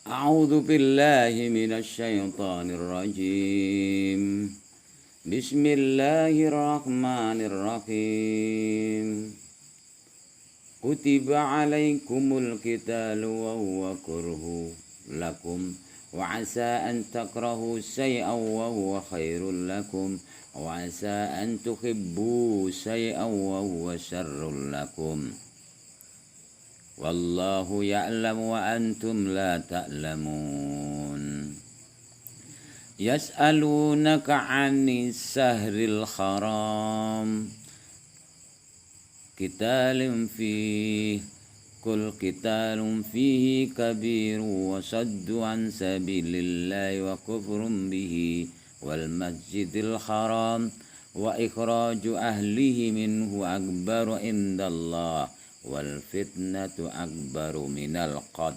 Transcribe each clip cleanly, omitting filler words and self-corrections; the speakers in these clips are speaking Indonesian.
A'udzu billahi minasy syaithanir rajim. Bismillahirrahmanirrahim. Kutiba alaikumul qitalu wa huwa kurhu lakum wa asa an takrahu syai'an wa huwa khairul lakum wa asa an tuhibbu syai'an wa huwa syarrul lakum. Wallahu ya'lamu wa antum la ta'lamun. Yas'alunaka 'anis sahril haram qitalun fihi kul qitalun fihi kabiru wa saddu an sabilillahi wa kufrun bihi wal masjidil haram wa ikhraju ahlihi minhu akbaru indallah wal fitnatu akbaru minal qad.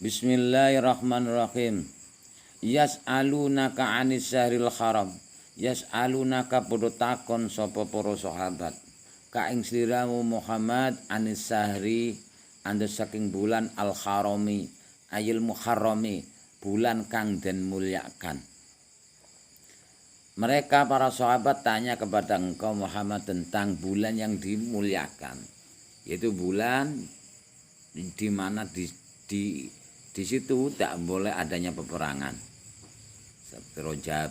Bismillahirrahmanirrahim. Yas'alunaka 'anis syahril haram. Yas'alunaka padha takon sapa para sahabat ka ing sliramu Muhammad anis sahri anda saking bulan al harami ayil muharrami bulan kang den mulyakan. Mereka para sahabat tanya kepada engkau Muhammad tentang bulan yang dimuliakan, yaitu bulan di mana di situ tak boleh adanya peperangan. Seperti Rajab,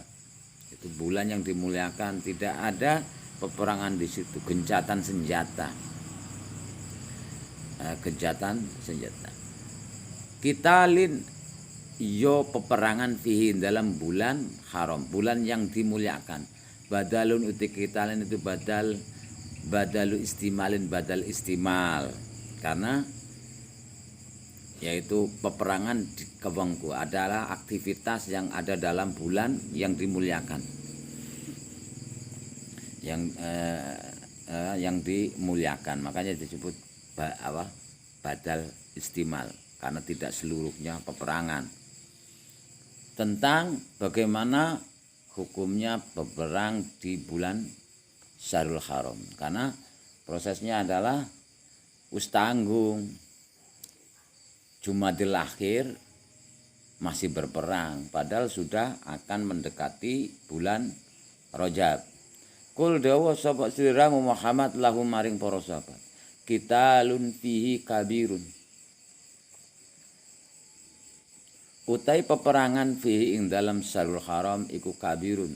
itu bulan yang dimuliakan, tidak ada peperangan di situ, gencatan senjata. Qitalin yo peperangan fihi dalam bulan haram, bulan yang dimuliakan. Badalun uti qitalin itu badalu istimalin, badal istimal, karena yaitu peperangan di kewengku adalah aktivitas yang ada dalam bulan yang dimuliakan, yang dimuliakan, makanya disebut badal istimal, karena tidak seluruhnya peperangan. Tentang bagaimana hukumnya berperang di bulan Syahrul Haram, karena prosesnya adalah Ustanggung Jumadil Akhir masih berperang, padahal sudah akan mendekati bulan Rajab. Kul dawa sapa siramu Muhammad lahum maring para sahabat, qitalun fihi kabirun, utai peperangan fihi ing dalam Syahrul Haram iku kabirun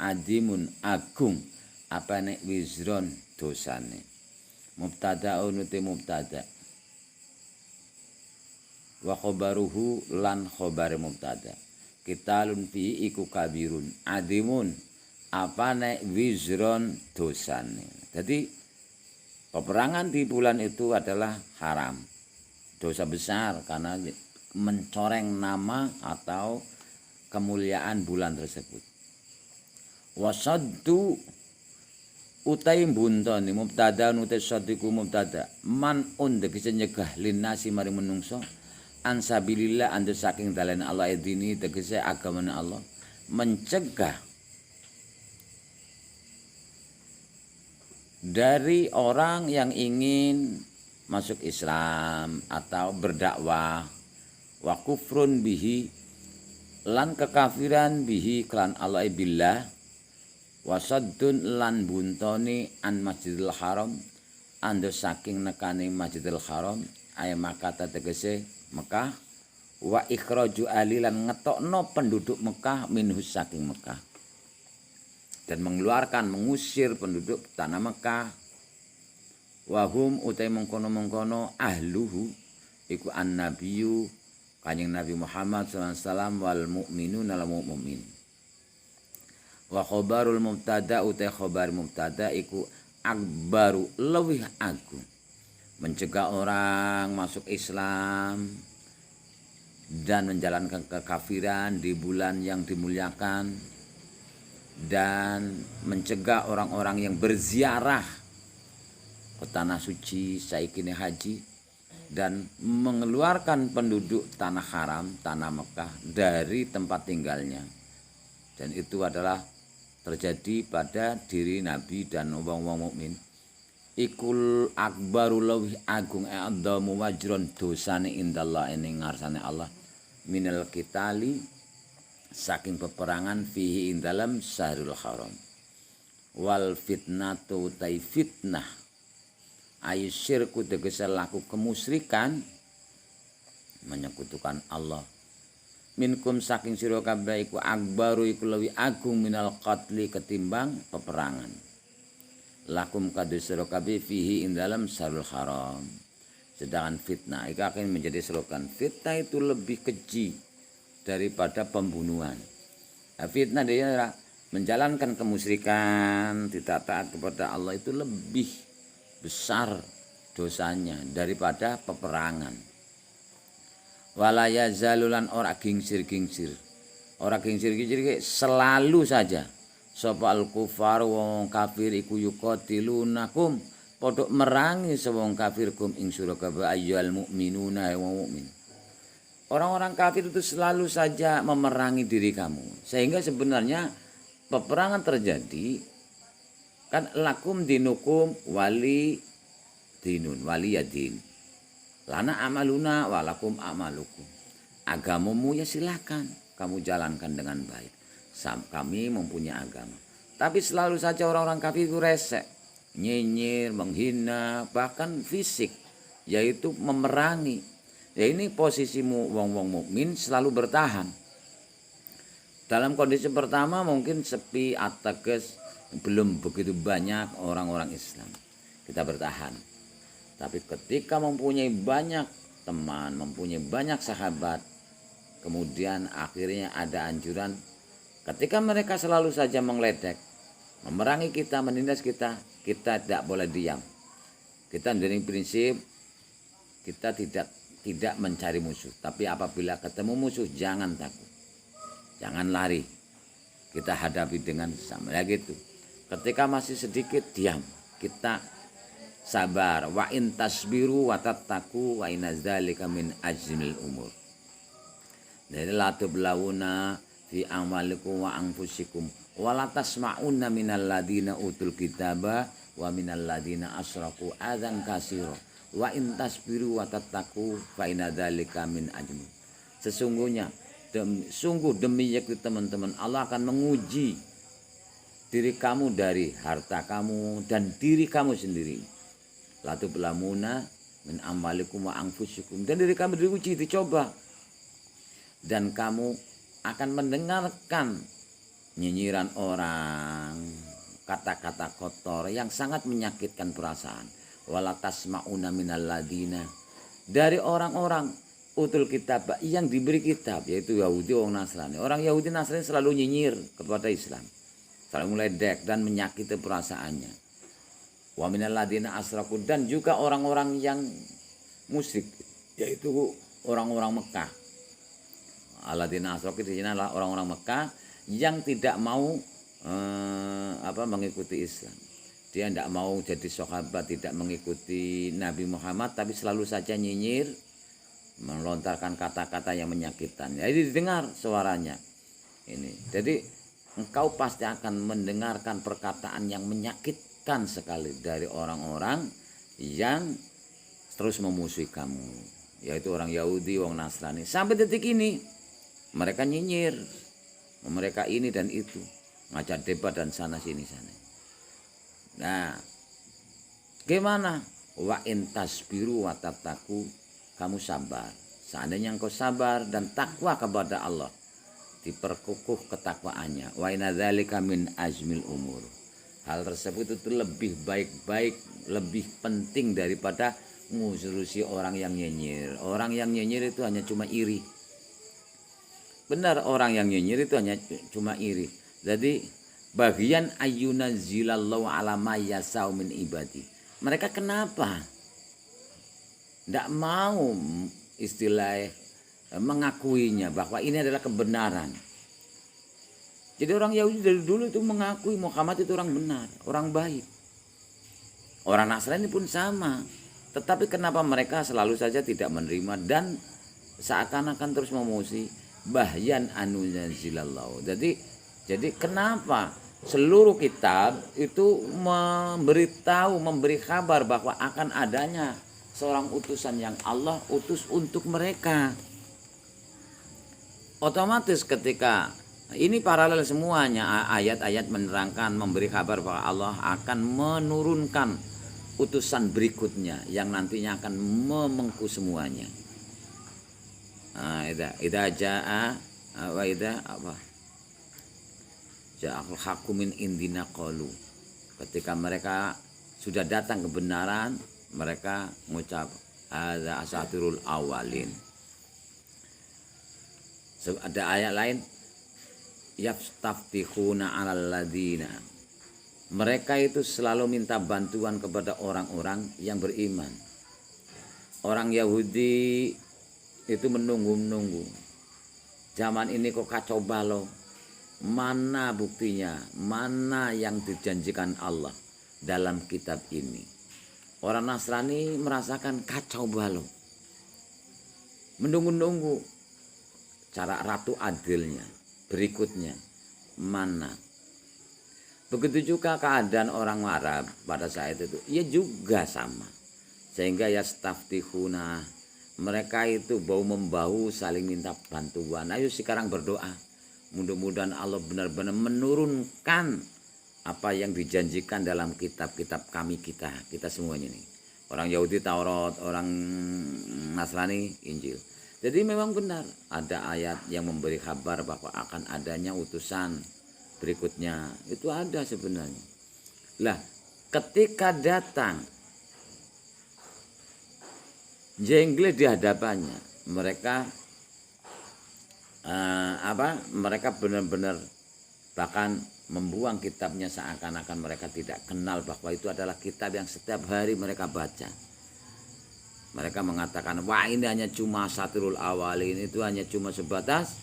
adimun agung apane wizron dosane. Mubtada'un uti mubtada' wa khobaruhu lan khobare mubtada'. Qitalun fihi iku kabirun adimun apane wizron dosane. Jadi peperangan di bulan itu adalah haram, dosa besar, karena mencoreng nama atau kemuliaan bulan tersebut. Wasaddu utai buntoni mubtada utai sadiku mubtada man tegese nyegah linasi mari menungso ansabilillah anda saking dalan Allah edini tegese agamane Allah, mencegah dari orang yang ingin masuk Islam atau berdakwah, wa kufrun bihi lan kekafiran bihi klan Allah billah, wasaddun lan buntoni an Masjidil Haram ando saking nekane Masjidil Haram ay makata tegese Mekah, wa ikhraju ali lan ngetokno penduduk Mekah minhus saking Mekah, dan mengeluarkan mengusir penduduk tanah Mekah. Wahum utai mengkono-mengkono ahluhu iku an-nabiyyu Kanjeng Nabi Muhammad SAW wal mu'minun al mu'min. Wa khobarul mubtada utai khobar mubtada iku akbaru lebih agung, mencegah orang masuk Islam dan menjalankan kekafiran di bulan yang dimuliakan, dan mencegah orang-orang yang berziarah ke tanah suci saikine haji, dan mengeluarkan penduduk tanah haram, tanah Mekah dari tempat tinggalnya. Dan itu adalah terjadi pada diri Nabi dan wong-wong mukmin ikul akbaru lawih agung a'dhamu wajron dosane indallah ing ngarsane Allah minal qitali saking peperangan fihi ing dalam syahrul haram wal fitnatu tai fitnah ayu syirku tegese laku kemusyrikan menyekutukan Allah minkum saking sira kabeh iku akbaru iku luwih agung minal qatli ketimbang peperangan lakum kadusira kabeh fihi ing dalam syahrul haram. Sedangkan fitnah itu akan menjadi slogan. Fitnah itu lebih keji daripada pembunuhan. Nah, fitnah dia menjalankan kemusyrikan, tidak taat kepada Allah itu lebih besar dosanya daripada peperangan. Wala yazalulan ora gingsir-gingsir. Ora gingsir-gingsir selalu saja sapa al kufar wong kafir iku yuqatilunakum padha merangi wong kafir kum ing sira kabeh ayyuhal mukminuna wong mukmin. Orang-orang kafir itu selalu saja memerangi diri kamu. Sehingga sebenarnya peperangan terjadi kan lakum dinukum wali dinun waliyadin. Lana amaluna walakum amalukum. Agamamu ya silakan kamu jalankan dengan baik. Kami mempunyai agama. Tapi selalu saja orang-orang kafir itu resek, nyinyir, menghina, bahkan fisik, yaitu memerangi. Ya ini posisimu wong-wong mukmin selalu bertahan. Dalam kondisi pertama mungkin sepi ateges, belum begitu banyak orang-orang Islam. Kita bertahan. Tapi ketika mempunyai banyak teman, mempunyai banyak sahabat, kemudian akhirnya ada anjuran ketika mereka selalu saja mengledek, memerangi kita, menindas kita tidak boleh diam. Kita dari prinsip kita tidak mencari musuh, tapi apabila ketemu musuh jangan takut. Jangan lari. Kita hadapi dengan sama ya gitu. Ketika masih sedikit diam, kita sabar. Wa in tasbiru wa tattaqu wa inazalika min ajmil umur. Jadi la tublawuna fi amwalikum wa anfusikum wa la tasma'unna minal ladina utul kitaba wa minal ladina asraku adzan katsira wa in tasbiru wa tattaqu fa inna dzalika min ajmi. Sesungguhnya sungguh demi yakni teman-teman Allah akan menguji diri kamu dari harta kamu dan diri kamu sendiri. La tublamuna min amwalikum wa anfusikum, dan diri kamu diuji, dicoba, dan kamu akan mendengarkan nyinyiran orang, kata-kata kotor yang sangat menyakitkan perasaan. Wala tasma'una minal ladina, dari orang-orang utul kitab yang diberi kitab, yaitu Yahudi orang Nasrani. Orang Yahudi Nasrani selalu nyinyir kepada Islam, selalu meledek dan menyakiti perasaannya. Wa minal ladina asraku, dan juga orang-orang yang musyrik, yaitu orang-orang Mekah. Alladzina asraku di sini adalah orang-orang Mekah yang tidak mau mengikuti Islam. Dia tidak mau jadi sahabat, tidak mengikuti Nabi Muhammad, tapi selalu saja nyinyir, melontarkan kata-kata yang menyakitkan. Jadi didengar suaranya. Ini. Jadi engkau pasti akan mendengarkan perkataan yang menyakitkan sekali dari orang-orang yang terus memusuhi kamu, yaitu orang Yahudi, orang Nasrani. Sampai detik ini mereka nyinyir, mereka ini dan itu, ngajak debat dan sana sini sana. Nah, gimana? Wa in tasbiru wa tattaqu, kamu sabar. Seandainya engkau sabar dan takwa kepada Allah, diperkukuh ketakwaannya. Wa inna dzalika min azmil umur. Hal tersebut itu lebih baik-baik, lebih penting daripada ngurusi orang yang nyinyir. Orang yang nyinyir itu hanya cuma iri. Benar, orang yang nyinyir itu hanya cuma iri. Jadi bagian ayyuna zilallahu ala ma yasau min ibadi. Mereka kenapa tidak mau istilah mengakuinya bahwa ini adalah kebenaran. Jadi orang Yahudi dari dulu itu mengakui Muhammad itu orang benar, orang baik. Orang Nasrani pun sama. Tetapi kenapa mereka selalu saja tidak menerima dan seakan-akan terus memusuhi bahyan anu zilallahu. Jadi kenapa seluruh kitab itu memberi kabar bahwa akan adanya seorang utusan yang Allah utus untuk mereka. Otomatis ketika ini paralel semuanya, ayat-ayat menerangkan, memberi kabar bahwa Allah akan menurunkan utusan berikutnya yang nantinya akan memengku semuanya. Idza jaa wa idza apa? Ja'al haqqu min indina qalu. Ketika mereka sudah datang kebenaran, mereka mengucap hadza asatirul awalin. Ada ayat lain, yastaftihuna 'alal ladina. Mereka itu selalu minta bantuan kepada orang-orang yang beriman. Orang Yahudi itu menunggu-nunggu. Zaman ini kok kacau balau. Mana buktinya? Mana yang dijanjikan Allah dalam kitab ini? Orang Nasrani merasakan kacau balau. Menunggu-nunggu cara ratu adilnya. Berikutnya, mana? Begitu juga keadaan orang Arab pada saat itu. Ia juga sama. Sehingga yastaftihuna, mereka itu bahu-membahu saling minta bantuan. Ayo sekarang berdoa. Mudah-mudahan Allah benar-benar menurunkan apa yang dijanjikan dalam kitab-kitab kami kita semuanya ini. Orang Yahudi Taurat, orang Nasrani Injil. Jadi memang benar ada ayat yang memberi kabar bahwa akan adanya utusan berikutnya. Itu ada sebenarnya. Lah, ketika datang jengkel di hadapannya, mereka mereka benar-benar bahkan membuang kitabnya seakan-akan mereka tidak kenal bahwa itu adalah kitab yang setiap hari mereka baca. Mereka mengatakan, wah ini hanya cuma satirul awalin, itu hanya cuma sebatas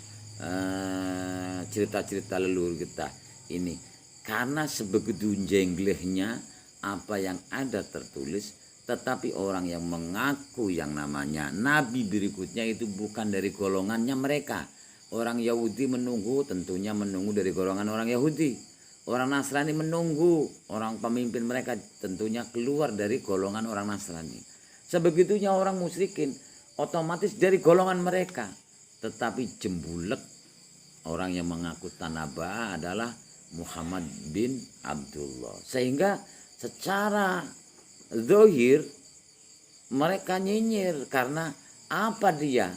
cerita-cerita leluhur kita ini. Karena sebegitu jenglehnya apa yang ada tertulis, tetapi orang yang mengaku yang namanya nabi berikutnya itu bukan dari golongannya mereka. Orang Yahudi menunggu, tentunya menunggu dari golongan orang Yahudi. Orang Nasrani menunggu, orang pemimpin mereka tentunya keluar dari golongan orang Nasrani. Sebegitunya orang musyrikin, otomatis dari golongan mereka. Tetapi jembulek orang yang mengaku tanaba adalah Muhammad bin Abdullah. Sehingga secara zahir mereka nyinyir karena apa dia?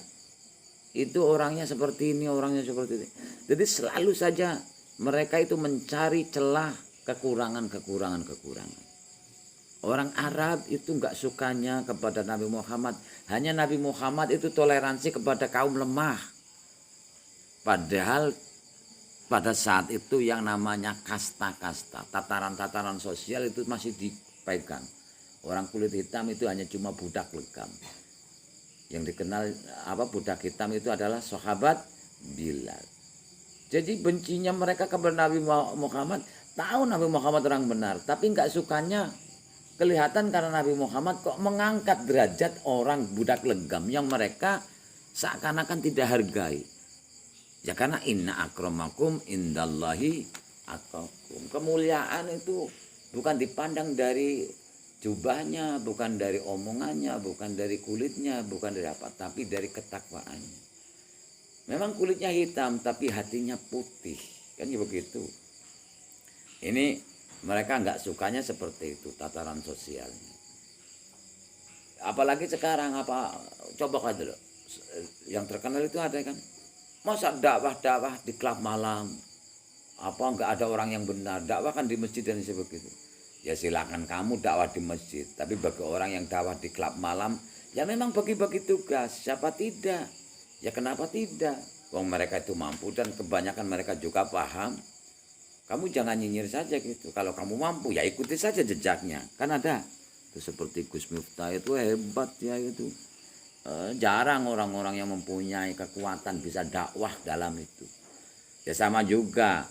Itu orangnya seperti ini, orangnya seperti ini. Jadi selalu saja mereka itu mencari celah kekurangan. Orang Arab itu enggak sukanya kepada Nabi Muhammad. Hanya Nabi Muhammad itu toleransi kepada kaum lemah. Padahal pada saat itu yang namanya kasta-kasta, tataran-tataran sosial itu masih dipegang. Orang kulit hitam itu hanya cuma budak legam. Yang dikenal budak hitam itu adalah sahabat Bilal. Jadi bencinya mereka kepada Nabi Muhammad, tahu Nabi Muhammad orang benar, tapi enggak sukanya kelihatan karena Nabi Muhammad kok mengangkat derajat orang budak legam yang mereka seakan-akan tidak hargai. Ya karena inna akramakum indallahi atqakum. Kemuliaan itu bukan dipandang dari jubahnya, bukan dari omongannya, bukan dari kulitnya, bukan dari apa, tapi dari ketakwaannya. Memang kulitnya hitam, tapi hatinya putih, kan begitu. Ini mereka nggak sukanya seperti itu tataran sosialnya. Apalagi sekarang coba aja dulu, yang terkenal itu ada kan, masa dakwah di klub malam, nggak ada orang yang benar, dakwah kan di masjid dan sebagainya. Ya silakan kamu dakwah di masjid, tapi bagi orang yang dakwah di klub malam, ya memang bagi-bagi tugas. Siapa tidak? Ya kenapa tidak? Wong mereka itu mampu dan kebanyakan mereka juga paham. Kamu jangan nyinyir saja gitu. Kalau kamu mampu ya ikuti saja jejaknya. Kan ada. Itu seperti Gus Miftah itu hebat ya itu. Jarang orang-orang yang mempunyai kekuatan bisa dakwah dalam itu. Ya sama juga.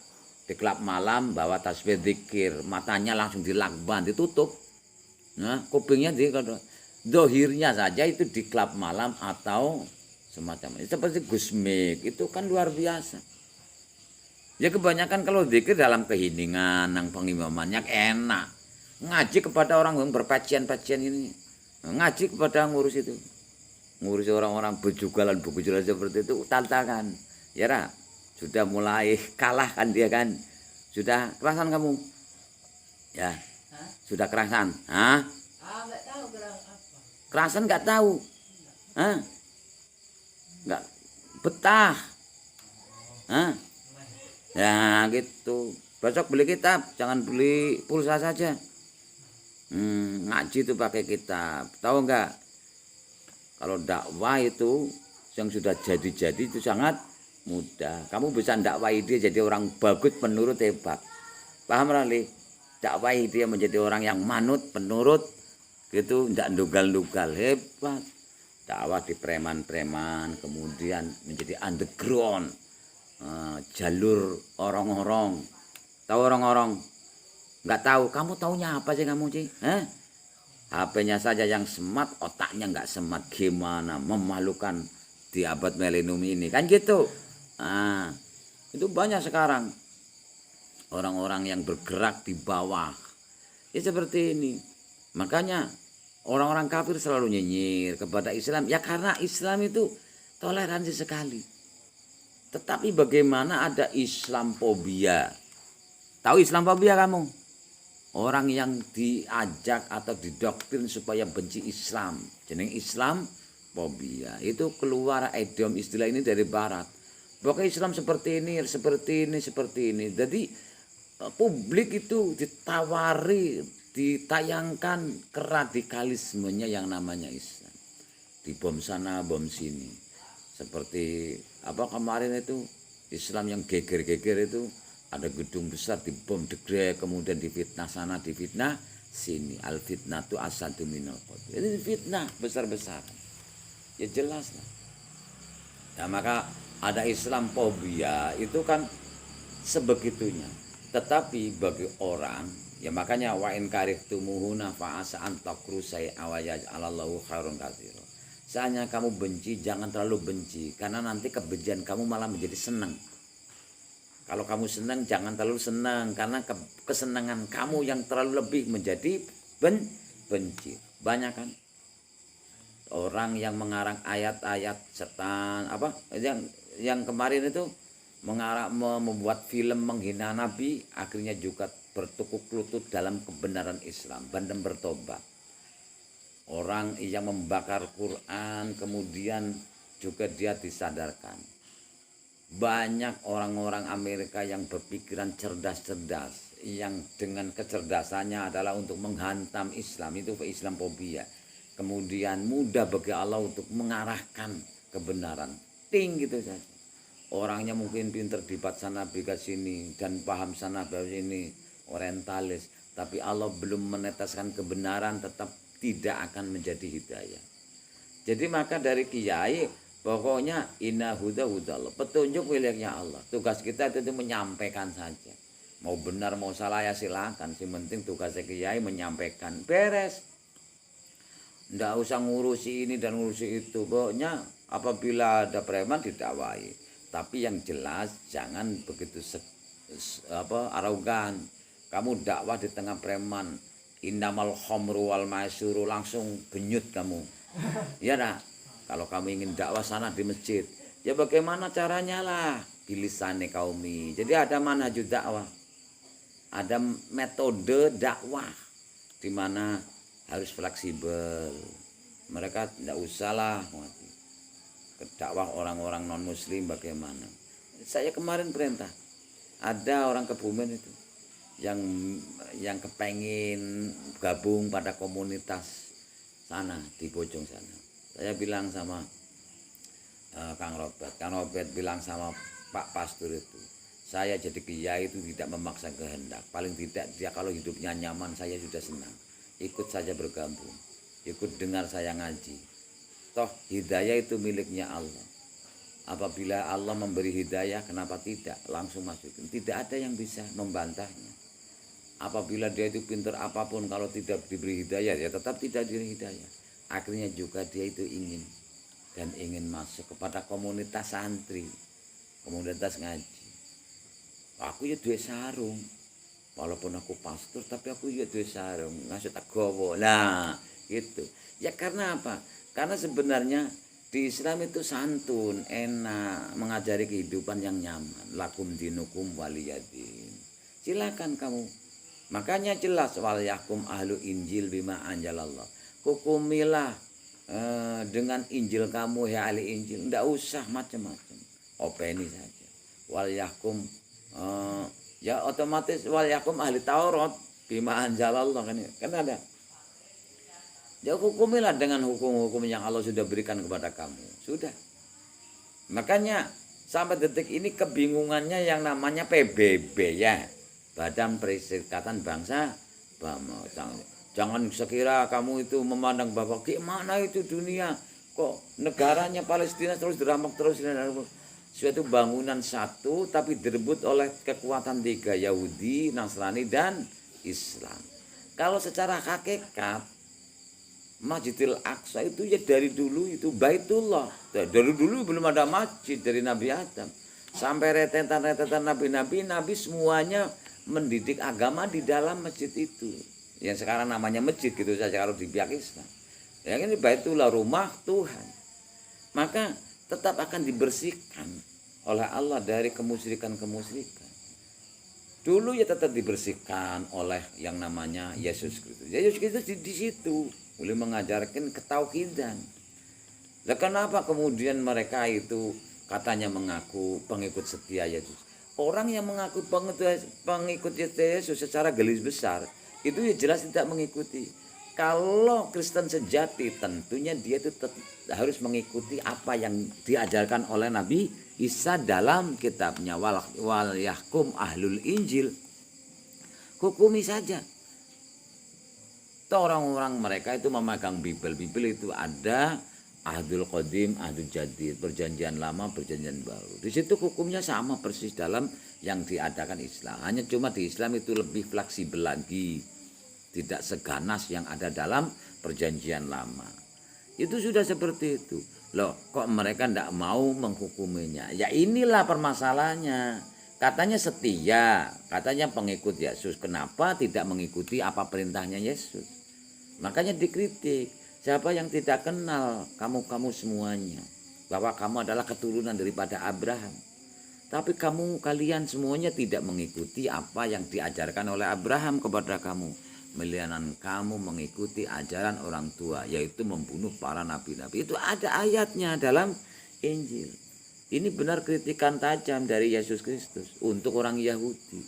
Di klub malam bawa tasbih zikir, matanya langsung dilakban, ditutup. Nah, kupingnya dohirnya saja itu di klub malam atau semacam itu. Seperti Gusmik itu kan luar biasa. Ya kebanyakan kalau zikir dalam keheningan, nang pengimamannya enak. Ngaji kepada orang yang berpacian-pacian ini. Ngaji kepada ngurus itu. Ngurus orang-orang bejugalan, bejugalan seperti itu, tantangan. Ya Ra, sudah mulai kalah kan dia kan. Sudah kerasan kamu? Ya, sudah kerasan. Hah? Nggak tahu gerak apa. Kerasan nggak tahu. Hah? Nggak betah. Hah? Ya gitu. Besok beli kitab, jangan beli pulsa saja. Ngaji itu pakai kitab. Tahu nggak? Kalau dakwah itu yang sudah jadi-jadi itu sangat mudah. Kamu bisa dakwahi dia jadi orang bagus, penurut, hebat. Paham Rali? Dakwahi dia menjadi orang yang manut, penurut, gitu, tidak dugal-dugal, hebat. Dakwah di preman-preman, kemudian menjadi underground. Jalur orang-orang, tahu orang-orang nggak tahu, kamu taunya apa sih kamu sih? HP-nya saja yang smart, otaknya nggak smart, gimana memalukan di abad milenium ini kan gitu. Itu banyak sekarang orang-orang yang bergerak di bawah ya seperti ini. Makanya orang-orang kafir selalu nyinyir kepada Islam ya karena Islam itu toleransi sekali. Tetapi bagaimana ada Islamophobia? Tahu Islamophobia kamu? Orang yang diajak atau didoktrin supaya benci Islam. Jeneng Islamophobia. Itu keluar idiom istilah ini dari barat. Pokoknya Islam seperti ini, seperti ini, seperti ini. Jadi publik itu ditawari, ditayangkan keradikalismenya yang namanya Islam. Di bom sana, bom sini. Seperti apa kemarin itu Islam yang geger-geger itu ada gedung besar dibom degre, kemudian difitnah sana difitnah sini. Al fitnah itu asadu minal qatl. Itu fitnah besar-besaran. Ya jelas lah. Nah, maka ada Islamophobia itu kan sebegitunya. Tetapi bagi orang ya makanya wa in karihtumuhuna fa asa an takru say'a wa yaj'alallahu khairun katsira. Seandainya kamu benci, jangan terlalu benci. Karena nanti kebencian kamu malah menjadi senang. Kalau kamu senang, jangan terlalu senang. Karena kesenangan kamu yang terlalu lebih menjadi benci. Banyak kan? Orang yang mengarang ayat-ayat setan. Yang kemarin itu membuat film menghina Nabi. Akhirnya juga bertukuk lutut dalam kebenaran Islam. Dan bertobat. Orang yang membakar Quran kemudian juga dia disadarkan. Banyak orang-orang Amerika yang berpikiran cerdas-cerdas. Yang dengan kecerdasannya adalah untuk menghantam Islam. Itu Islamophobia. Kemudian mudah bagi Allah untuk mengarahkan kebenaran. Gitu saja. Orangnya mungkin pintar debat sana biga sini. Dan paham sana biga sini. Orientalis. Tapi Allah belum menetaskan kebenaran tetap tidak akan menjadi hidayah. Jadi maka dari kiai pokoknya inna huda hudallah, petunjuk miliknya Allah. Tugas kita itu menyampaikan saja. Mau benar mau salah ya silakan. Yang penting tugas kiai menyampaikan. Beres. Nggak usah ngurusi ini dan ngurusi itu. Pokoknya apabila ada preman didakwahi. Tapi yang jelas jangan begitu arogan. Kamu dakwah di tengah preman. Innamal khamru wal maisuru langsung genyut kamu. Ya dah. Kalau kamu ingin dakwah sana di masjid, ya bagaimana caranya lah? Bilisane kaumi. Jadi ada manhaj dakwah. Ada metode dakwah di mana harus fleksibel. Mereka tidak usahlah dakwah orang-orang non muslim bagaimana. Saya kemarin perintah. Ada orang Kebumen itu yang kepengin gabung pada komunitas sana di Bojong sana. Saya bilang sama Kang Robert bilang sama Pak Pastur itu, saya jadi kiai itu tidak memaksa kehendak. Paling tidak dia kalau hidupnya nyaman saya sudah senang. Ikut saja bergabung, ikut dengar saya ngaji. Toh hidayah itu miliknya Allah. Apabila Allah memberi hidayah, kenapa tidak langsung masukin? Tidak ada yang bisa membantahnya. Apabila dia itu pintar apapun kalau tidak diberi hidayah ya tetap tidak diberi hidayah. Akhirnya juga dia itu ingin masuk kepada komunitas santri, komunitas ngaji. Aku ya duwe sarung. Walaupun aku pastor tapi aku ya duwe sarung, ngasih tak gowo. Nah, gitu. Ya karena apa? Karena sebenarnya di Islam itu santun, enak, mengajari kehidupan yang nyaman. Lakum dinukum waliyadin. Silakan kamu. Makanya jelas wal yakum ahlu Injil bima anjalallah. Hukumilah dengan Injil kamu ya ahli Injil. Ndak usah macam-macam. Openi saja. Wal yakum ya otomatis wal yakum ahli Taurat bima anjalallah kan ada. Ya hukumilah dengan hukum-hukum yang Allah sudah berikan kepada kamu. Sudah. Makanya sampai detik ini kebingungannya yang namanya PBB ya. Badan Perserikatan Bangsa Bama. Jangan sekira kamu itu memandang bahwa gimana itu dunia kok negaranya Palestina terus dirampok terus. Suatu bangunan satu tapi direbut oleh kekuatan tiga, Yahudi, Nasrani dan Islam. Kalau secara hakikat Masjidil Aqsa itu ya dari dulu itu Baitullah. Dari dulu belum ada masjid dari Nabi Adam. Sampai rentetan-rentetan nabi-nabi semuanya mendidik agama di dalam masjid itu. Yang sekarang namanya masjid gitu saja kalau di pihak Islam. Ya ini Baitullah, rumah Tuhan. Maka tetap akan dibersihkan oleh Allah dari kemusyrikan-kemusyrikan. Dulu ya tetap dibersihkan oleh yang namanya Yesus Kristus. Yesus Kristus di situ boleh mengajarkan ketauhidan. Lah kenapa kemudian mereka itu katanya mengaku pengikut setia Yesus? Orang yang mengaku pengikut Yesus secara garis besar itu ya jelas tidak mengikuti. Kalau Kristen sejati tentunya dia itu harus mengikuti apa yang diajarkan oleh Nabi Isa dalam kitabnya wal yahkum ahlul Injil. Hukumi saja. Orang-orang mereka itu memegang Bible. Bible itu ada Ahdul Qadim, Ahdul Jadid, perjanjian lama, perjanjian baru. Di situ hukumnya sama persis dalam yang diadakan Islam. Hanya cuma di Islam itu lebih fleksibel lagi. Tidak seganas yang ada dalam perjanjian lama. Itu sudah seperti itu. Loh, kok mereka tidak mau menghukuminya? Ya inilah permasalahannya. Katanya setia, katanya pengikut Yesus. Kenapa tidak mengikuti apa perintahnya Yesus? Makanya dikritik. Siapa yang tidak kenal kamu semuanya? Bahwa kamu adalah keturunan daripada Abraham. Tapi kalian semuanya tidak mengikuti apa yang diajarkan oleh Abraham kepada kamu. Melihanan kamu mengikuti ajaran orang tua, yaitu membunuh para nabi-nabi. Itu ada ayatnya dalam Injil. Ini benar kritikan tajam dari Yesus Kristus untuk orang Yahudi.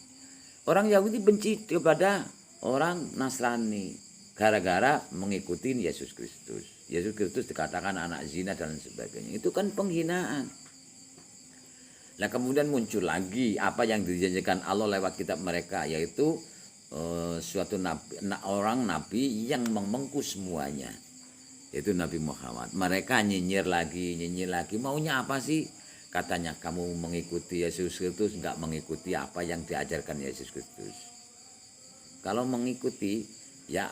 Orang Yahudi benci kepada orang Nasrani gara-gara mengikuti Yesus Kristus. Yesus Kristus dikatakan anak zina dan sebagainya. Itu kan penghinaan. Nah kemudian muncul lagi apa yang dijanjikan Allah lewat kitab mereka, yaitu suatu orang nabi yang memengku semuanya, yaitu Nabi Muhammad. Mereka nyinyir lagi, maunya apa sih? Katanya kamu mengikuti Yesus Kristus, enggak mengikuti apa yang diajarkan Yesus Kristus. Kalau mengikuti ya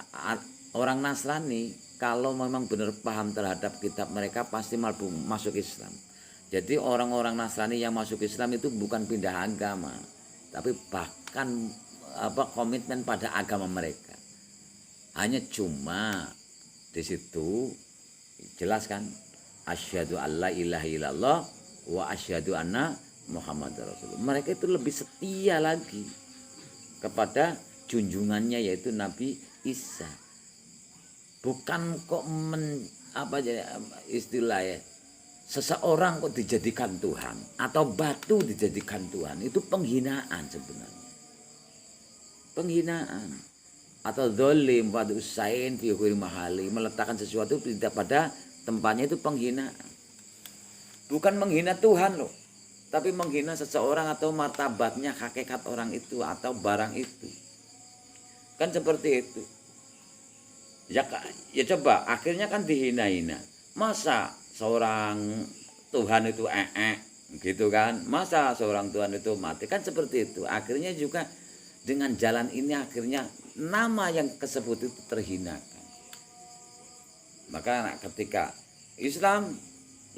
orang Nasrani, kalau memang benar paham terhadap kitab mereka pasti masuk Islam. Jadi orang-orang Nasrani yang masuk Islam itu bukan pindah agama, tapi bahkan komitmen pada agama mereka. Hanya cuma di situ jelaskan asyhadu alla ilaha illallah wa asyhadu anna Muhammadar Rasulullah. Mereka itu lebih setia lagi kepada junjungannya yaitu Nabi Isa. Bukan kok istilahnya seseorang kok dijadikan Tuhan atau batu dijadikan Tuhan. Itu penghinaan sebenarnya. Penghinaan atau dolim pada usain fi mahali, meletakkan sesuatu tidak pada tempatnya, itu penghinaan. Bukan menghina Tuhan loh, tapi menghina seseorang atau martabatnya, hakikat orang itu atau barang itu. Kan seperti itu. Ya coba akhirnya kan dihina-hina. Masa seorang Tuhan itu gitu kan? Masa seorang Tuhan itu mati? Kan seperti itu. Akhirnya juga dengan jalan ini akhirnya nama yang tersebut itu terhinakan. Maka ketika Islam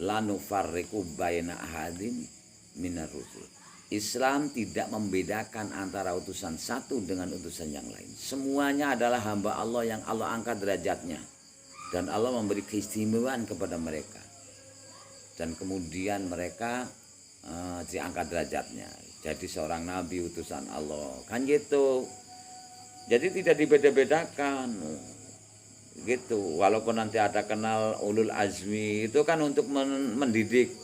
la nufarriqu baina ahadin minar rusul. Islam tidak membedakan antara utusan satu dengan utusan yang lain. Semuanya adalah hamba Allah yang Allah angkat derajatnya. Dan Allah memberi keistimewaan kepada mereka. Dan kemudian mereka diangkat derajatnya. Jadi seorang nabi utusan Allah. Kan gitu. Jadi tidak dibeda-bedakan. Gitu. Walaupun nanti ada kenal ulul azmi, itu kan untuk mendidik.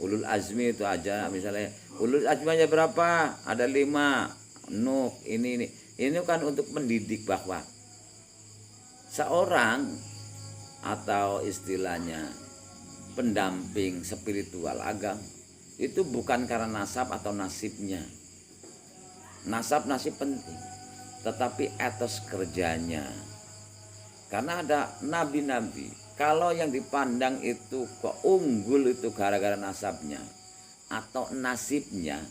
Ulul azmi itu aja, misalnya ulul azmi aja berapa? Ada 5. Nuh, ini. Ini kan untuk mendidik bahwa seorang atau istilahnya pendamping spiritual agama itu bukan karena nasab atau nasibnya. Nasab nasib penting, tetapi etos kerjanya. Karena ada nabi-nabi, kalau yang dipandang itu kok unggul itu gara-gara nasabnya atau nasibnya,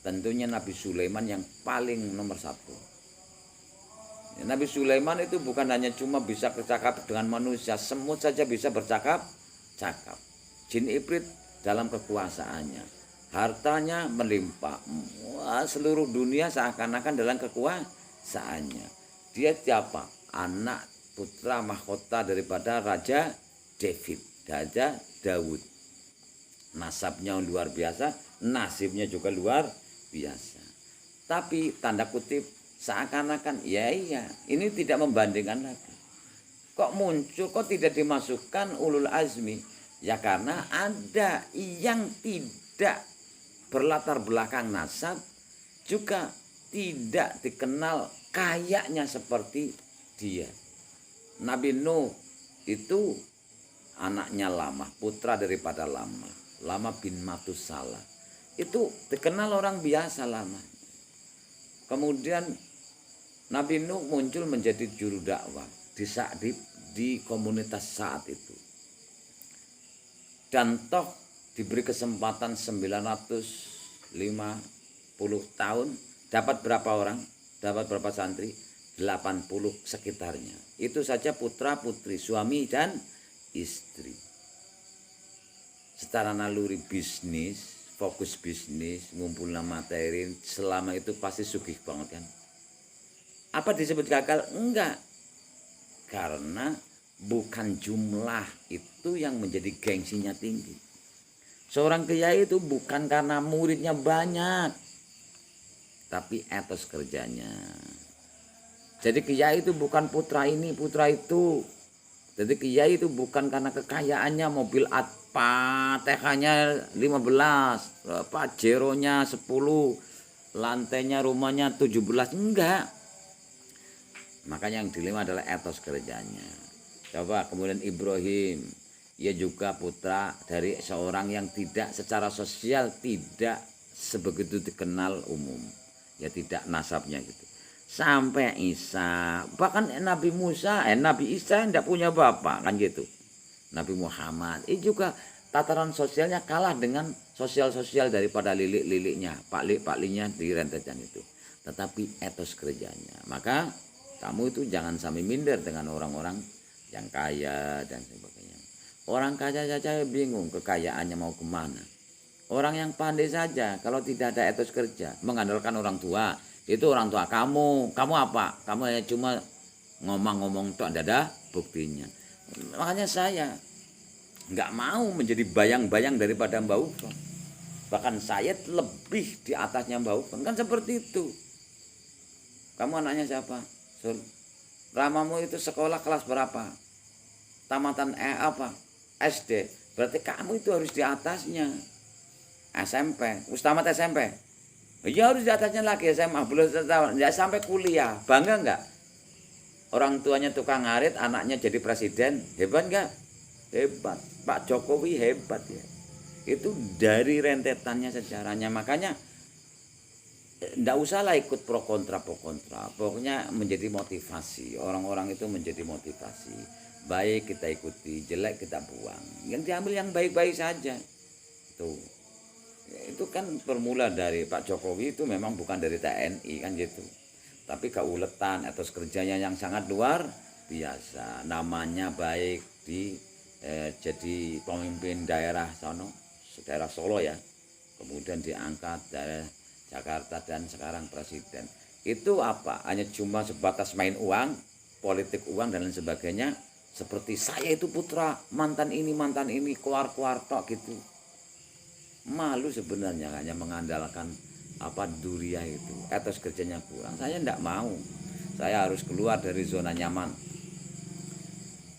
tentunya Nabi Sulaiman yang paling nomor 1. Nabi Sulaiman itu bukan hanya cuma bisa bercakap dengan manusia, semut saja bisa bercakap-cakap. Jin ibrit dalam kekuasaannya, hartanya melimpah, seluruh dunia seakan-akan dalam kekuasaannya. Dia siapa? Anak putra mahkota daripada Raja Daud. Nasabnya luar biasa, nasibnya juga luar biasa. Tapi tanda kutip seakan-akan ya iya, ini tidak membandingkan lagi. Kok muncul, kok tidak dimasukkan ulul azmi? Ya karena ada yang tidak berlatar belakang nasab, juga tidak dikenal kayaknya seperti dia. Nabi Nuh itu anaknya Lamah, putra daripada Lamah bin Matusalah. Itu dikenal orang biasa Lamah. Kemudian Nabi Nuh muncul menjadi juru dakwah di komunitas saat itu. Dan toh diberi kesempatan 950 tahun, dapat berapa orang? Dapat berapa santri? 80 sekitarnya. Itu saja putra putri, suami dan istri. Secara naluri bisnis, fokus bisnis, ngumpulin materi, selama itu pasti sugih banget kan. Apa disebut gagal? Enggak. Karena bukan jumlah itu yang menjadi gengsinya tinggi. Seorang kiai itu bukan karena muridnya banyak, tapi etos kerjanya. Jadi kiai itu bukan putra ini, putra itu. Jadi kiai itu bukan karena kekayaannya, mobil TH-nya 15, Pajero-nya 10, lantainya rumahnya 17, enggak. Makanya yang dilema adalah etos kerjanya. Coba kemudian Ibrahim, ia juga putra dari seorang yang tidak secara sosial tidak sebegitu dikenal umum. Ya tidak nasabnya gitu. Sampai Isa, bahkan Nabi Musa, Nabi Isa tidak punya bapak kan gitu. Nabi Muhammad, ini juga tataran sosialnya kalah dengan sosial-sosial daripada lilik-liliknya, pak-linya di rentetan itu. Tetapi etos kerjanya. Maka kamu itu jangan sampai minder dengan orang-orang yang kaya dan sebagainya. Orang kaya saja bingung kekayaannya mau kemana. Orang yang pandai saja kalau tidak ada etos kerja, mengandalkan orang tua. Itu orang tua kamu apa? Kamu hanya cuma ngomong-ngomong tok, tidak ada buktinya. Makanya saya nggak mau menjadi bayang-bayang daripada Mbak Ufon. Bahkan saya lebih di atasnya Mbak Ufon. Kan seperti itu. Kamu anaknya siapa? Ramamu itu sekolah kelas berapa? Tamatan apa? SD. Berarti kamu itu harus di atasnya. SMP. Tamat SMP. Ya harus di atasnya lagi SMA, belum setahun, ya sampai kuliah. Bangga enggak? Orang tuanya tukang ngarit, anaknya jadi presiden, hebat enggak? Hebat. Pak Jokowi hebat ya. Itu dari rentetannya sejarahnya. Makanya enggak usahlah ikut pro kontra. Pokoknya menjadi motivasi. Orang-orang itu menjadi motivasi. Baik kita ikuti, jelek kita buang. Yang diambil yang baik-baik saja. Tuh. Itu kan bermula dari Pak Jokowi itu memang bukan dari TNI kan gitu. Tapi keuletan atau kerjanya yang sangat luar biasa. Namanya baik di jadi pemimpin daerah Solo ya. kemudian diangkat dari Jakarta dan sekarang presiden. Itu apa? Hanya cuma sebatas main uang, politik uang dan lain sebagainya. Seperti saya itu putra mantan ini keluar tok gitu. Malu sebenarnya hanya mengandalkan duria itu. Etos kerjanya kurang. Saya tidak mau. Saya harus keluar dari zona nyaman.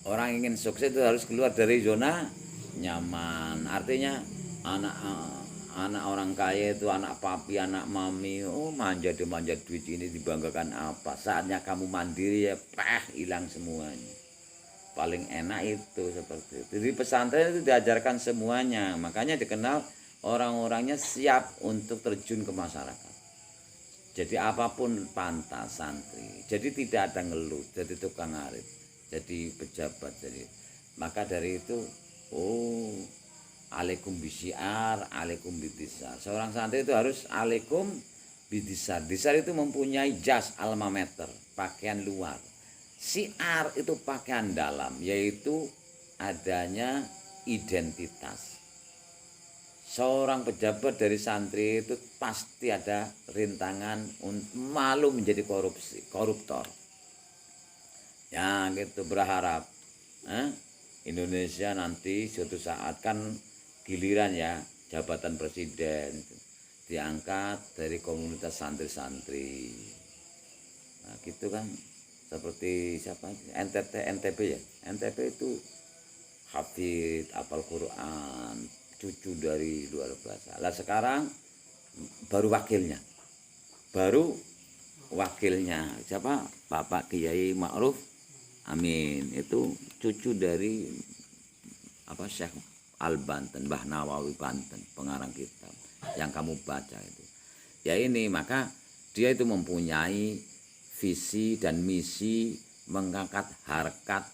Orang ingin sukses itu harus keluar dari zona nyaman. Artinya anak orang kaya itu anak papi, anak mami, manja duit ini dibanggakan apa? Saatnya kamu mandiri ya, hilang semuanya. Paling enak itu seperti itu. Di pesantren itu diajarkan semuanya, makanya dikenal orang-orangnya siap untuk terjun ke masyarakat. Jadi apapun pantas santri. Jadi tidak ada ngeluh, jadi tukang arif, jadi pejabat, jadi maka dari itu alaikum bisiar, alaikum bidisar. Seorang santri itu harus alaikum bidisar. Disar itu mempunyai jas alma mater, pakaian luar. Siar itu pakaian dalam, yaitu adanya identitas. Seorang pejabat dari santri itu pasti ada rintangan malu menjadi koruptor. Ya gitu, berharap Indonesia nanti suatu saat kan giliran ya jabatan presiden diangkat dari komunitas santri-santri. Nah gitu kan, seperti siapa? NTB ya. NTB itu hafid, hafal Quran, cucu dari luar biasa. Lah sekarang baru wakilnya siapa? Bapak Kiai Ma'ruf Amin, itu cucu dari Syekh Al-Banten, Mbah Nawawi Banten, pengarang kitab yang kamu baca itu. Ya ini, maka dia itu mempunyai visi dan misi mengangkat harkat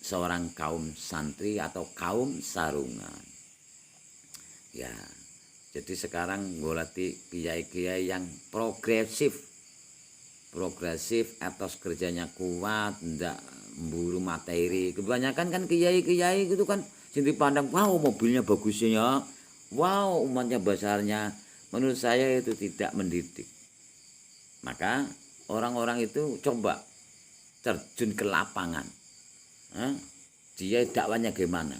seorang kaum santri atau kaum sarungan. Ya, jadi sekarang golati kiai-kiai yang progresif, etos kerjanya kuat, ndak memburu materi. Kebanyakan kan kiai-kiai gitu kan sing dipandang, wow mobilnya bagusnya, wow umatnya besarnya. Menurut saya itu tidak mendidik. Maka orang-orang itu coba terjun ke lapangan. Dia dakwanya gimana?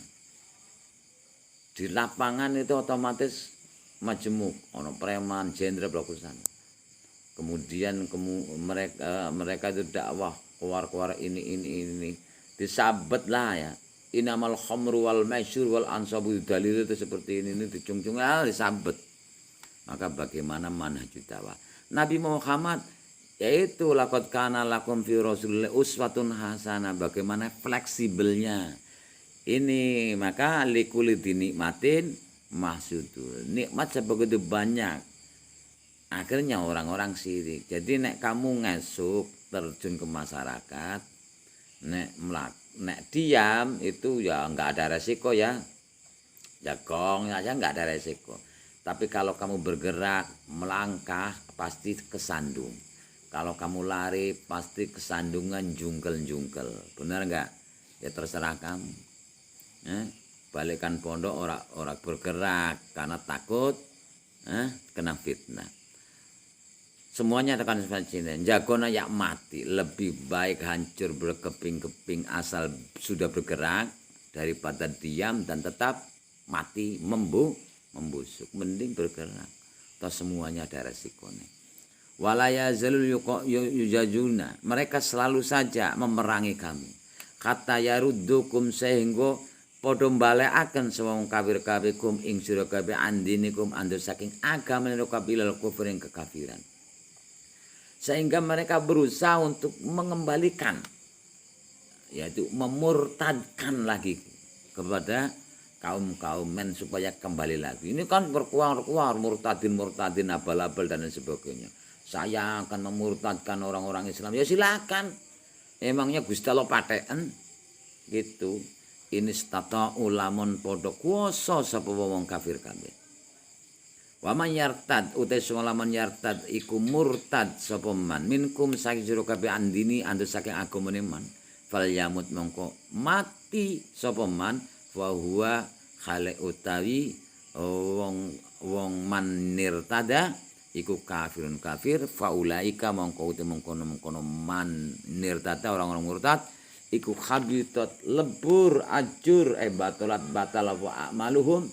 Di lapangan itu otomatis majemuk, ono preman, jenderal blokusan. Kemudian mereka itu dakwah keluar ini disabet lah ya. Inamal khamru wal maisur wal ansabu, dalil itu seperti ini dicung-cung disabet. Maka bagaimana manhajud dakwah Nabi Muhammad, yaitu laqad kana lakum fi Rasulillah uswatun hasanah, bagaimana fleksibelnya ini. Maka likulli dinikmatin mahsudul, nikmat sebegitu banyak, akhirnya orang-orang sirik. Jadi nek kamu ngesuk terjun ke masyarakat, nek diam itu ya enggak ada resiko ya, jagong aja enggak ada resiko. Tapi kalau kamu bergerak, melangkah, pasti kesandung. Kalau kamu lari, pasti kesandungan jungkel-jungkel. Benar enggak? Ya terserah kamu. Balikan pondok orang bergerak karena takut kena fitnah. Semuanya tekan sini. Jagona ya mati. Lebih baik hancur berkeping-keping asal sudah bergerak daripada diam dan tetap mati membusuk. Mending bergerak. Toh semuanya ada resikonya. Walaya zalul yujajuna. Mereka selalu saja memerangi kami. Kata yaruddukum sehingga padha balekaken sawang kafir-kafirkum ing sira kabeh andinikum andur saking agama kabilal kufur ing kekafiran. Sehingga mereka berusaha untuk mengembalikan, yaitu memurtadkan lagi kepada kaum-kaum men supaya kembali lagi. Ini kan berkuar-kuar murtadin abal-abal dan lain sebagainya. Saya akan memurtadkan orang-orang Islam. Ya silakan. Emangnya Gusti Allah paten gitu. Ini stata ulamun padha kuwasa sapa wong kafir kabeh. Wa man yartad utai sulaman yartad iku murtad sapa man minkum saking sira kabeh andini andu saking agamane man. Fal yamut mongko mati sapa man wa huwa khale utawi wong wong man nirtada iku kafirun kafir faulaika mongko mengkono man nirtada orang-orang murtad iku habitat lebur ajur batalat batal wa amaluhum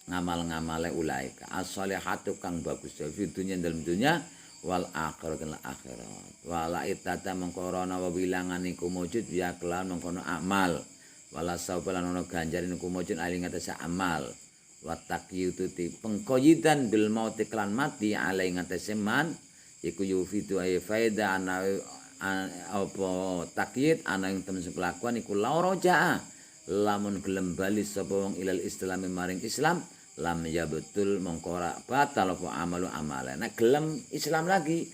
ngamal-ngamale ulaika as-solihatu kang bagus fi dunya dalam dunya wal akhirat lan akhirat wala itata mengkorona wa bilangan iku mujud ya kelan mengkono amal wala saubalan ono ganjaran iku mujud ali ngatasi amal wa taqyututi pengkoyidan bil maut kelan mati ali ngatasi man iku yufitu ay faida ana apa takyid ana ing temen kelakuan iku lauraja lamun gelem bali sapa wong ilal islam maring Islam lam ya betul mengkora batal apa amalu amale nek gelem Islam lagi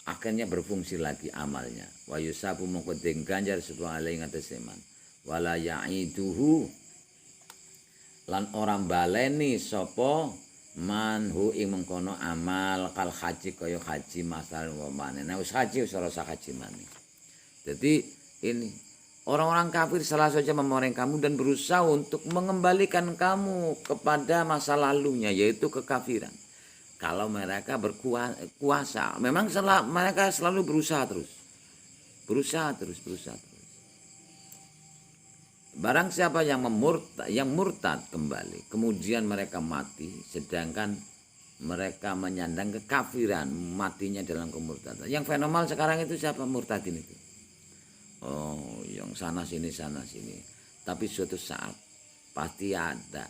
akhirnya berfungsi lagi amalnya wa yusabu mongko den ganjar sapa alai ngatese man wala yaiduhu lan orang baleni sapa manhu ing mengkono amal kal haji kaya haji masal wamane nek wis haji wis ora usah haji maneh. Jadi ini orang-orang kafir salah saja memoreng kamu dan berusaha untuk mengembalikan kamu kepada masa lalunya yaitu kekafiran. Kalau mereka berkuasa, memang mereka selalu berusaha terus. Berusaha terus. Barang siapa yang murtad kembali, kemudian mereka mati, sedangkan mereka menyandang kekafiran, matinya dalam kemurtadan. Yang fenomenal sekarang itu siapa murtadin itu? Oh, yang sana sini. Tapi suatu saat pasti ada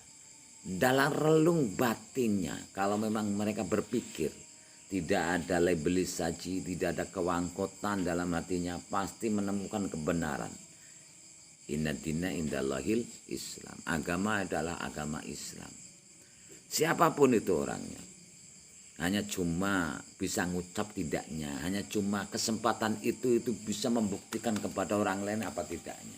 dalam relung batinnya. Kalau memang mereka berpikir tidak ada labelisasi, tidak ada kewangkotan dalam hatinya, pasti menemukan kebenaran. Inna dina indallahil Islam. Agama adalah agama Islam. Siapapun itu orangnya. Hanya cuma bisa ngucap tidaknya. Hanya cuma kesempatan itu bisa membuktikan kepada orang lain apa tidaknya.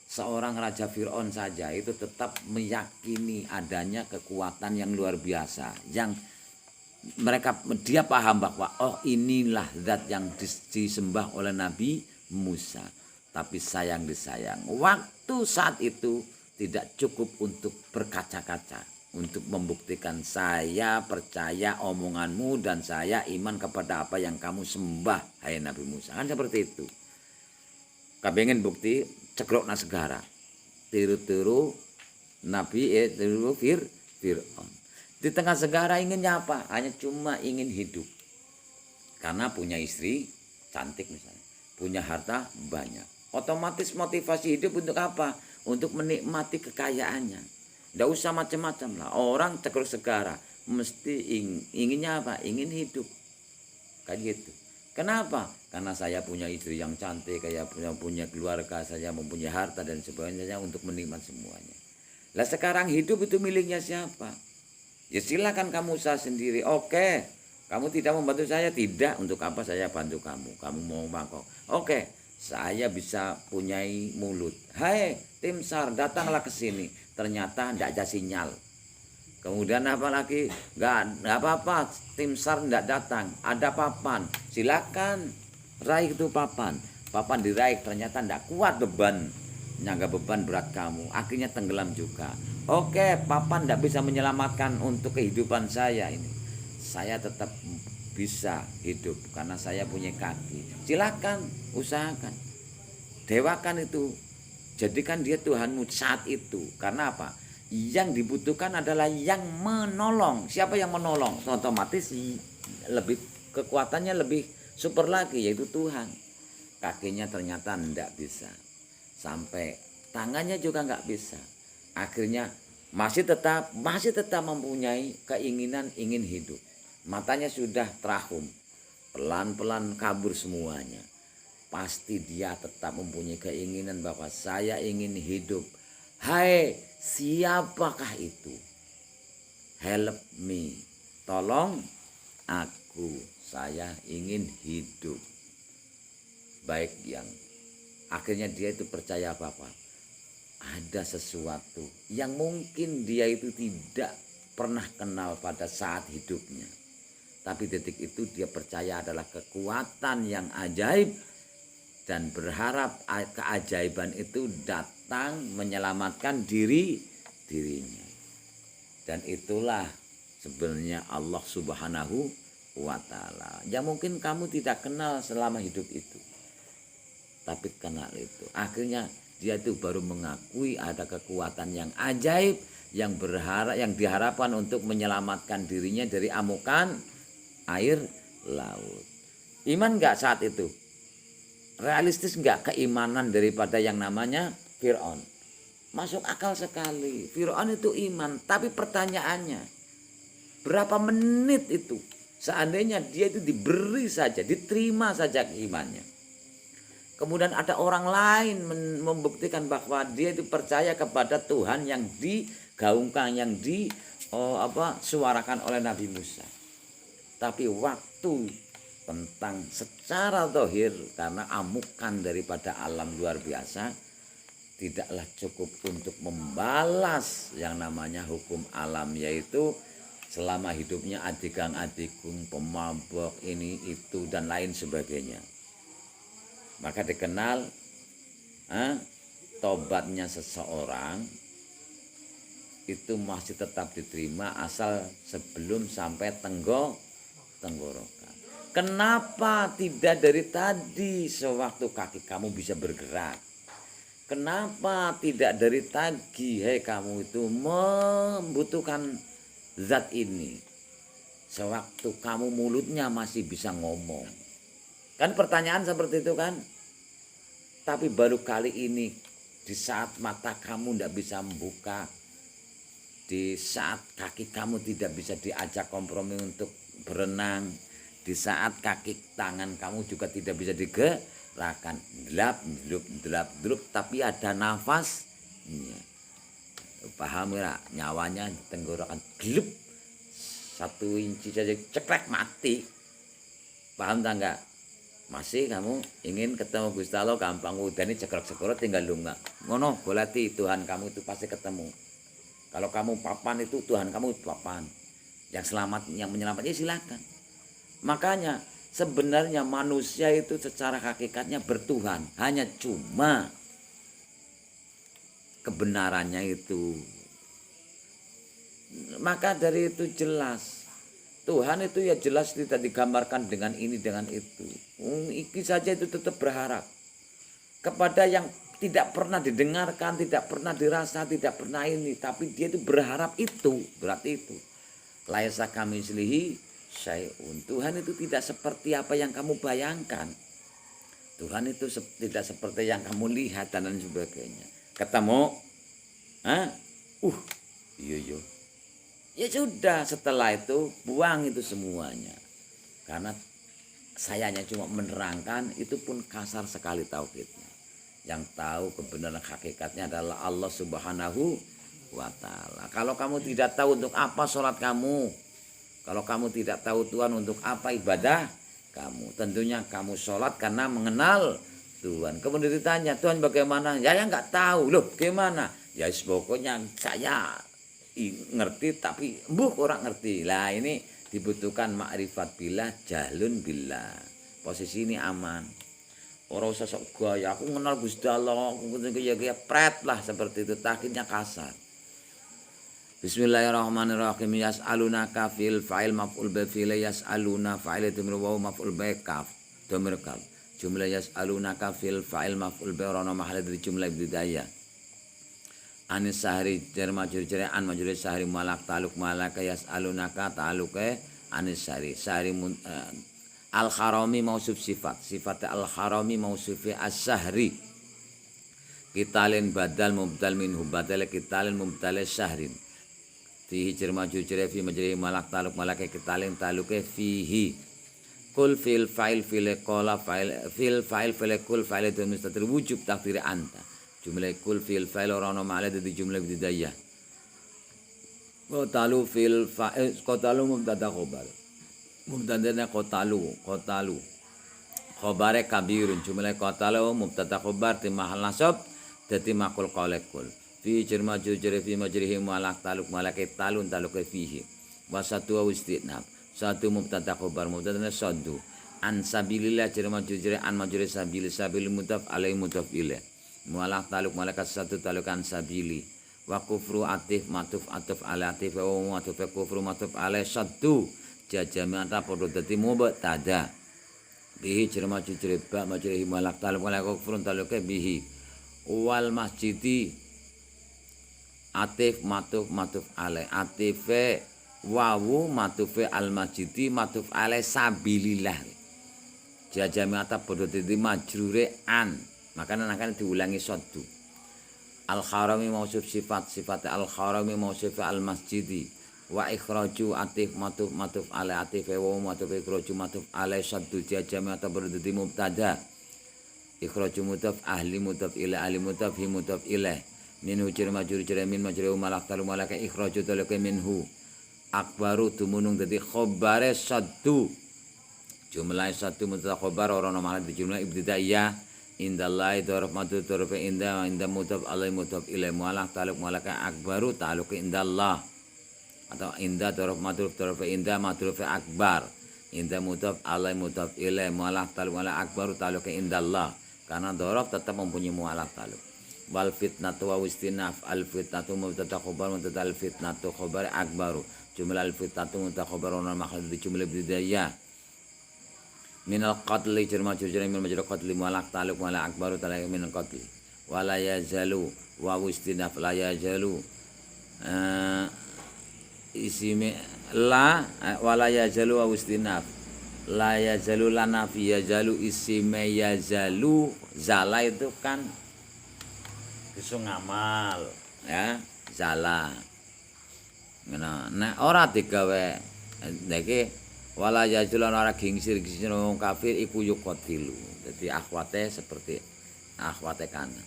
Seorang Raja Fir'aun saja itu tetap meyakini adanya kekuatan yang luar biasa. Yang dia paham bahwa inilah zat yang disembah oleh Nabi Musa. Tapi sayang disayang, waktu saat itu tidak cukup untuk berkaca-kaca, untuk membuktikan saya percaya omonganmu dan saya iman kepada apa yang kamu sembah, hai Nabi Musa. Kan seperti itu. Kepengen bukti, cekrokna segara, tiru-tiru Nabi, tiru Fir'aun. Di tengah segara inginnya apa? Hanya cuma ingin hidup. Karena punya istri cantik misalnya, punya harta banyak. Otomatis motivasi hidup untuk apa? Untuk menikmati kekayaannya. Tidak usah macam-macam lah. Orang cekrok segara mesti inginnya apa? Ingin hidup. Kayak gitu. Kenapa? Karena saya punya istri yang cantik, saya punya keluarga, saya mempunyai harta dan sebagainya untuk menikmati semuanya. Lah sekarang hidup itu miliknya siapa? Ya silakan kamu usaha sendiri. Oke. Kamu tidak membantu saya? Tidak. Untuk apa saya bantu kamu? Kamu mau mangkok? Oke. Saya bisa punyai mulut. Hai tim SAR datanglah ke sini. Ternyata tidak ada sinyal. Kemudian apa lagi? Nggak apa-apa. Tim SAR tidak datang. Ada papan. Silakan raih itu papan. Papan diraih ternyata tidak kuat beban. Nyangga beban berat kamu. Akhirnya tenggelam juga. Oke, papan tidak bisa menyelamatkan untuk kehidupan saya ini. Saya tetap bisa hidup karena saya punya kaki. Silakan usahakan, dewakan itu, jadikan dia Tuhanmu saat itu. Karena apa? Yang dibutuhkan adalah yang menolong. Siapa yang menolong? Otomatis lebih kekuatannya lebih super lagi, yaitu Tuhan. Kakinya ternyata tidak bisa, sampai tangannya juga nggak bisa. Akhirnya masih tetap mempunyai keinginan ingin hidup. Matanya sudah terahum, pelan-pelan kabur semuanya. Pasti dia tetap mempunyai keinginan bahwa saya ingin hidup. Hai, siapakah itu? Help me, tolong aku, saya ingin hidup. Baik yang akhirnya dia itu percaya apa-apa. Ada sesuatu yang mungkin dia itu tidak pernah kenal pada saat hidupnya. Tapi detik itu dia percaya adalah kekuatan yang ajaib dan berharap keajaiban itu datang menyelamatkan dirinya. Dan itulah sebenarnya Allah Subhanahu wa ta'ala. Ya mungkin kamu tidak kenal selama hidup itu, tapi kenal itu. Akhirnya dia itu baru mengakui ada kekuatan yang ajaib yang diharapkan untuk menyelamatkan dirinya dari amukan air laut. Iman enggak saat itu? Realistis enggak keimanan daripada yang namanya Fir'aun? Masuk akal sekali. Fir'aun itu iman, tapi pertanyaannya, berapa menit itu seandainya dia itu diberi saja, diterima saja keimannya. Kemudian ada orang lain membuktikan bahwa dia itu percaya kepada Tuhan yang digaungkan, yang disuarakan oleh Nabi Musa. Tapi waktu tentang secara zahir, karena amukan daripada alam luar biasa, tidaklah cukup untuk membalas yang namanya hukum alam, yaitu selama hidupnya adikang-adikung, pemabok, ini, itu, dan lain sebagainya. Maka dikenal tobatnya seseorang itu masih tetap diterima asal sebelum sampai tenggorokan. Kenapa tidak dari tadi sewaktu kaki kamu bisa bergerak? Kenapa tidak dari tadi kamu itu membutuhkan zat ini sewaktu kamu mulutnya masih bisa ngomong? Kan pertanyaan seperti itu kan? Tapi baru kali ini, di saat mata kamu tidak bisa membuka, di saat kaki kamu tidak bisa diajak kompromi untuk berenang, di saat kaki tangan kamu juga tidak bisa digerakkan, delap, tapi ada nafas, paham ya? Nyawanya tenggorokan gelup 1 inci saja ceklek mati, paham tak enggak? Masih kamu ingin ketemu Gusti Allah gampang, udah ini cekrek-cekrek tinggal lunga. Ngono, berarti Tuhan kamu itu pasti ketemu. Kalau kamu papan itu Tuhan kamu papan. Yang selamat, yang menyelamatnya silakan. Makanya sebenarnya manusia itu secara hakikatnya bertuhan, hanya cuma kebenarannya itu. Maka dari itu jelas Tuhan itu ya jelas tidak digambarkan dengan ini dengan itu. Iki saja itu tetap berharap kepada yang tidak pernah didengarkan, tidak pernah dirasa, tidak pernah ini, tapi dia itu berharap itu. Berarti itu laisa kamitslihi syai'un. Tuhan itu tidak seperti apa yang kamu bayangkan. Tuhan itu tidak seperti yang kamu lihat dan lain sebagainya. Ketemu? Iya. Ya sudah, setelah itu buang itu semuanya. Karena sayanya cuma menerangkan, itu pun kasar sekali tauhidnya. Yang tahu kebenaran hakikatnya adalah Allah Subhanahu wa ta'ala. Kalau kamu tidak tahu untuk apa sholat kamu, kalau kamu tidak tahu Tuhan untuk apa ibadah kamu, tentunya kamu sholat karena mengenal Tuhan. Kemudian ditanya, Tuhan bagaimana? Ya nggak tahu. Loh gimana? Ya pokoknya saya ngerti tapi orang ngerti. Lah ini dibutuhkan makrifat billah, jahlun billah. Posisi ini aman. Orang usah sok gaya, aku kenal Gusti Allah, aku gaya pret lah seperti itu, takhidnya kasar. Bismillahirrahmanirrahim. Yas'alunaka fil fa'il maf'ul bi fil yas'aluna fa'il damir wa maf'ul bi kaf damir kaf. Jumlah yas'alunaka fil fa'il maf'ul bi rono mahal dari jumlah bidaya. Anis sahri majuri an majuri sahri malak taluk malaka yas'alunaka taluke anis sahri al harami mausuf sifat al harami mausufi as-sahri kitalin badal mubdal minhu badal kitalin mubdal sahrin fihi majuri fi majuri malak taluk malaka kitalin taluke fihi kul fil fa'il fil qala fil fa'il fil kul fa'il itu mustatir wujub takdir anta. Jumlah kul fil fa'il rono ma'ala dari jumlah bidayah. Qatalu fil fa'il qatalu mubtada khobar. Mubtadanya qatalu. Khobare kabirun jumlah qatalu mubtada khobar di mahal nasab dadi maqul qalakul. Fi jirma jujri fi majrihi malak taluk malakai talun taluk fihi. Wa satu istinab. Satu mubtada khobar mubtadanya saddu. An sabilillah jirma jujri an majri sabil mudaf alai mudaf ilaih. Mualak taluk malakat satu talukan sabili wa kufru atif matuf atuf ala atif wa matuf kufru matuf ala saddu jajami'ata padha dadi mubtada bihi jerma jujre ba majre himalak taluk wala kufrun taluke bihi wal masjidi atif matuf matuf ala atife wawu matufe al masjidi matuf ala sabilillah jajami'ata padha dadi majrure an makanya diulangi saddu al-harami mausuf sifat al-harami mausuf al-masjidi wa ikhraju atif matuf ala atif wa matuf ikhraju matuf ala saddu jajami atau berdadi mubtada ikhraju mutaf ahli mutaf ila ahli mutaf hi mutaf ilaih minhu majrur min majrur malak talu malaka ikhraju talaka minhu akbaru tumunung dadi khabare saddu jumlah satu mutaf khabar ora nama jumlah ibtidaiyah indallahi dzarf madu dzarf inda mutaf alai mutaf ilai mualak taluk mualaka akbaru taluk indallah atau inda dzarf madu dzarf inda madruf akbar inda mutaf alai mutaf ilai mualak taluk mualak akbaru taluk indallah karena dzarf tetap mempunyai mualak taluk wal fitnatu wa istinaf al fitnatu mubtada khabar mubtada al fitnatu khabar akbaru jumlah al fitnatu mubtada khabar wa makhlud di jumlah ibtidaiyah minal qatli jerma jurjana min majra qatli malak taluk wala akbaru talak min qatli wala yazalu wa istinaf la yazalu isime la wala yazalu wa istinaf la yazalu la nafi yazalu isime yazalu zala itu kan isu ngamal ya zala nah ora digawe ndeke wala yajulan ora gingsir wong kafir iku yuqatilu. Dadi akhwate seperti akhwate kana.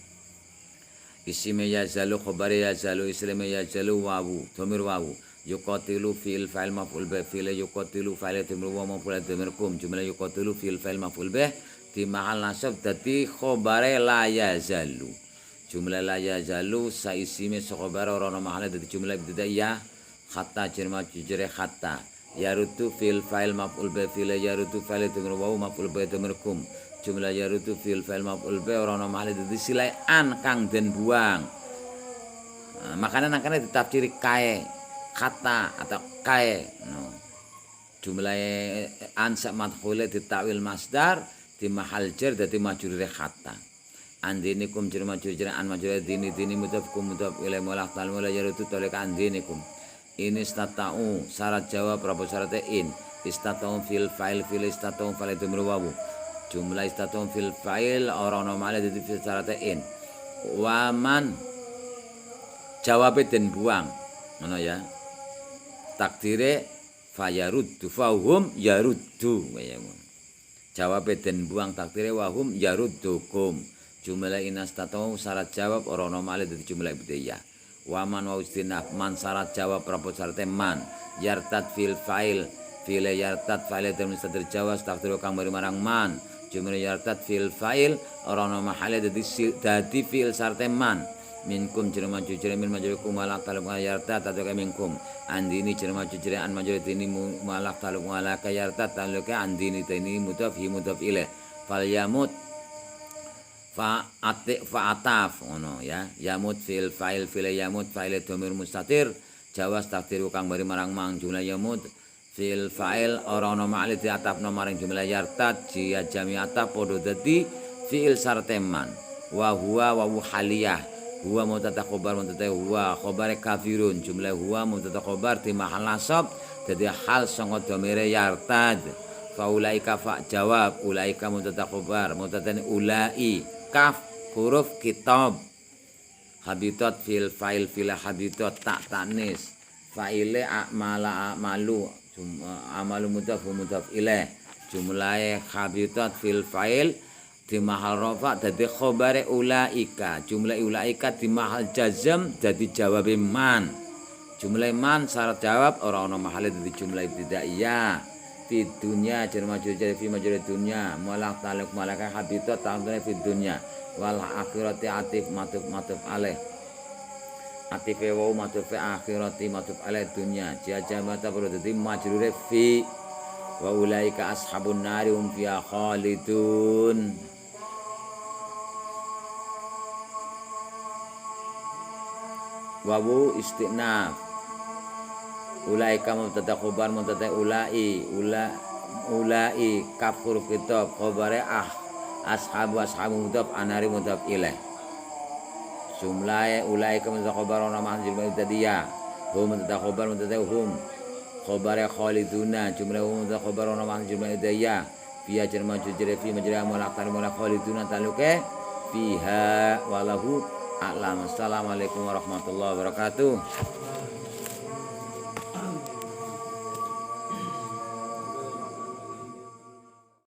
Isime yazalu khabari yazalu islame yazalu wawu dhamir wawu yuqatilu fil fa'il maf'ul bi fil yuqatilu fa'il dhamir wa maf'ul dhamir kum jumlah yuqatilu fil fa'il maf'ul bi di mahal nasab dadi khabare la yazalu. Jumlah la yazalu sa isime khabare ora ana mahal dadi jumlah ibtidaiyah khatta jerma jujre khatta yarutu fil fa'il maf'ul bi fil yarutu fa'il dhamir wa maf'ul bi dhamir kum jumlah yarutu fil fa'il maf'ul bi ora ana mahal dadi silai an kang den buang makanya nangkane ditafsiri kae kata atau kae no. Jumlah an sak madkhule ditawil masdar di mahal jar dadi majrure kata andinikum jar majrure an majrure dini mudhaf kum mudhaf ila mulaq tal mula yarutu talika andinikum ini istata'u syarat jawab berapa syaratnya in istata'u fil fa'il fil istata'u fa'il itu wawu jumlah istata'u fil fa'il orang normal itu fil syaratnya in waman jawabnya dan buang mana ya takdire fayaruddu fahum yaruddu jawabnya dan buang takdire wahum yaruddukum jumlah inastata'u syarat jawab orang normal itu jumlah ibtidaiyah waman wa istinaf man syarat jawab berapa syaratnya man yartad fil fa'il fil yartad fa'il dan mustadr jawab takdiru kang bari marang man jumlah yartad fil fa'il orang nama halnya dadi fil syaratnya man minkum jerma jujre min majurikum malak taluk yartad atau minkum andini jerma jujre an majuriti ini malak taluk malak yartad taluk andini ini mudhaf hi mudhaf ilaih fal yamut fa'ataf ngono ya yamut fil fa'il fil yamut fa'il dhamir mustatir jawas takdiru kang bari marang mang jumlah yamut fil fa'il ora ana ma'al di atapno marang jumlah yartad jia jami'ata padha dadi fi'il sarteman wa huwa wa haliyah huwa mubtada khabar mubtada huwa khabare kafirun jumlah huwa mubtada khabar di mahal nasab dadi hal sanga dhamire yartad faulaika fa jawab ulaika mubtada khabar mubtada ulai kaf huruf kitab habitat fil fa'il fil habitat tak tanis fa'ile a'mala a'malu amalu mudhaf ilaih jumlahe habitat fil fa'il di mahal rafa dadi khabare ulaika jumlah ulaika di mahal jazam dadi jawab man jumlah man syarat jawab ora ana mahal dadi jumlah ibtidaiyah fi dunya jerma jujur fi majrur dunya malak taluk malaka habitat ta'amuna fi dunya wal akhirati atif matuf alaih atif wa matuf akhirati matuf alaih dunya jajamata berdadi majrure fi wa ulaika ashabun nari hum fiha khalidun wawu istinaf. Ulaika mubtada khobar mubtada ulai kaf huruf kitab khobare ashabu mudhaf anari mudhaf ilaih. Jumlah ulaika mubtada khobar wa nama jumlah mubtadiya hum mubtada khobar mubtada hum khobare khaliduna jumlah hum mubtada khobar wa nama jumlah mubtadiya fiha jar majrur fi majra mulaqtar mula khaliduna taluke fiha walahu a'lam. Assalamualaikum warahmatullahi wabarakatuh.